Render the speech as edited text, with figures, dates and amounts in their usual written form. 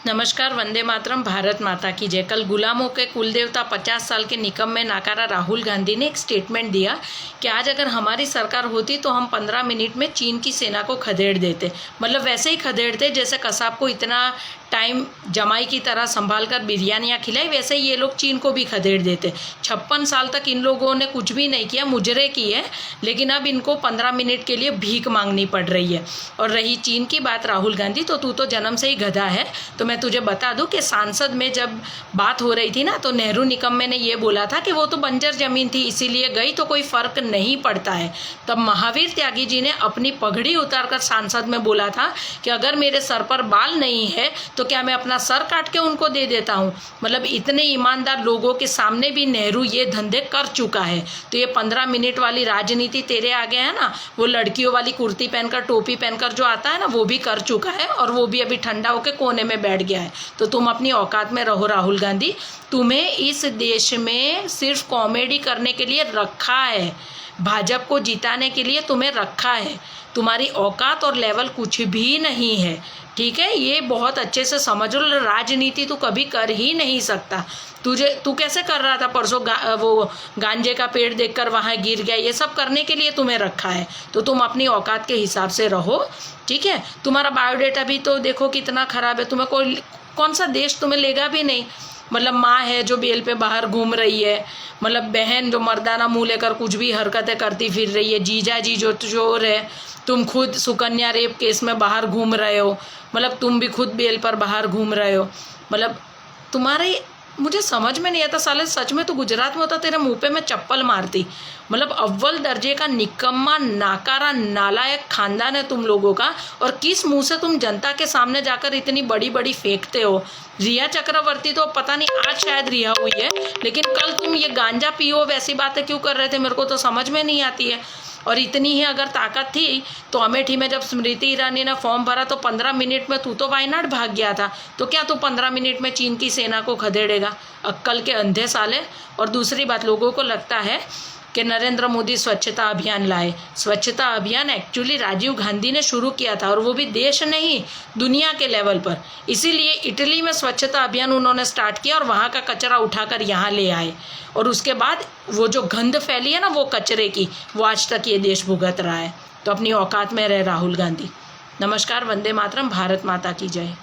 नमस्कार। वंदे मातरम। भारत माता की जय। कल गुलामों के कुलदेवता 50 साल के निकम्मे नाकारा राहुल गांधी ने एक स्टेटमेंट दिया कि आज अगर हमारी सरकार होती तो हम 15 मिनट में चीन की सेना को खदेड़ देते। मतलब वैसे ही खदेड़ते जैसे कसाब को इतना टाइम जमाई की तरह संभाल कर बिरयानियाँ खिलाई, वैसे ही ये लोग चीन को भी खदेड़ देते। 56 साल तक इन लोगों ने कुछ भी नहीं किया, मुजरे की है, लेकिन अब इनको 15 मिनट के लिए भीख मांगनी पड़ रही है। और रही चीन की बात, राहुल गांधी, तो तू तो जन्म से ही गधा है। तो मैं तुझे बता दूं कि सांसद में जब बात हो रही थी ना, तो नेहरू निकम्मे ने ये बोला था कि वो तो बंजर जमीन थी इसीलिए गई, तो कोई फर्क नहीं पड़ता है। तब महावीर त्यागी जी ने अपनी पगड़ी उतारकर सांसद में बोला था कि अगर मेरे सर पर बाल नहीं है तो क्या मैं अपना सर काट के उनको दे देता हूँ। मतलब इतने ईमानदार लोगों के सामने भी नेहरू ये धंधे कर चुका है। तो ये 15 मिनट वाली राजनीति तेरे आगे है ना, वो लड़कियों वाली कुर्ती पहनकर टोपी पहनकर जो आता है ना, वो भी कर चुका है, और वो भी अभी ठंडा होकर कोने में बैठ गया है। तो तुम अपनी औकात में रहो राहुल गांधी। तुम्हें इस देश में सिर्फ कॉमेडी करने के लिए रखा है, भाजपा को जिताने के लिए तुम्हें रखा है। तुम्हारी औकात और लेवल कुछ भी नहीं है, ठीक है। ये बहुत अच्छे से समझ लो। राजनीति तू कभी कर ही नहीं सकता। तू कैसे कर रहा था परसों, वो गांजे का पेड़ देखकर वहाँ गिर गया। ये सब करने के लिए तुम्हें रखा है, तो तुम अपनी औकात के हिसाब से रहो, ठीक है। तुम्हारा बायोडेटा भी तो देखो कितना खराब है। तुम्हें कौन सा देश तुम्हें लेगा भी नहीं। मतलब माँ है जो बेल पे बाहर घूम रही है, मतलब बहन जो मर्दाना मुँह लेकर कुछ भी हरकतें करती फिर रही है, जीजा जी जो चोर है, तुम खुद सुकन्या रेप केस में बाहर घूम रहे हो, मतलब तुम भी खुद बेल पर बाहर घूम रहे हो। मतलब तुम्हारे, मुझे समझ में नहीं आता साले, सच में तो गुजरात में होता तेरे मुंह पे मैं चप्पल मारती। मतलब अव्वल दर्जे का निकम्मा नाकारा नालायक खानदान है तुम लोगों का, और किस मुंह से तुम जनता के सामने जाकर इतनी बड़ी बड़ी फेंकते हो। रिया चक्रवर्ती तो पता नहीं आज शायद रिहा हुई है, लेकिन कल तुम ये गांजा पियो वैसी बातें क्यों कर रहे थे, मेरे को तो समझ में नहीं आती है। और इतनी ही अगर ताकत थी तो अमेठी में जब स्मृति ईरानी ने फॉर्म भरा तो 15 मिनट में तू तो वायनाड भाग गया था, तो क्या तू 15 मिनट में चीन की सेना को खदेड़ेगा? अक्कल के अंधे साले। और दूसरी बात, लोगों को लगता है कि नरेंद्र मोदी स्वच्छता अभियान लाए। स्वच्छता अभियान एक्चुअली राजीव गांधी ने शुरू किया था, और वो भी देश नहीं दुनिया के लेवल पर। इसीलिए इटली में स्वच्छता अभियान उन्होंने स्टार्ट किया और वहाँ का कचरा उठाकर यहाँ ले आए, और उसके बाद वो जो गंध फैली है ना वो कचरे की, वो आज तक ये देश भुगत रहा है। तो अपनी औकात में रहे राहुल गांधी। नमस्कार। वंदे मातरम। भारत माता की जय।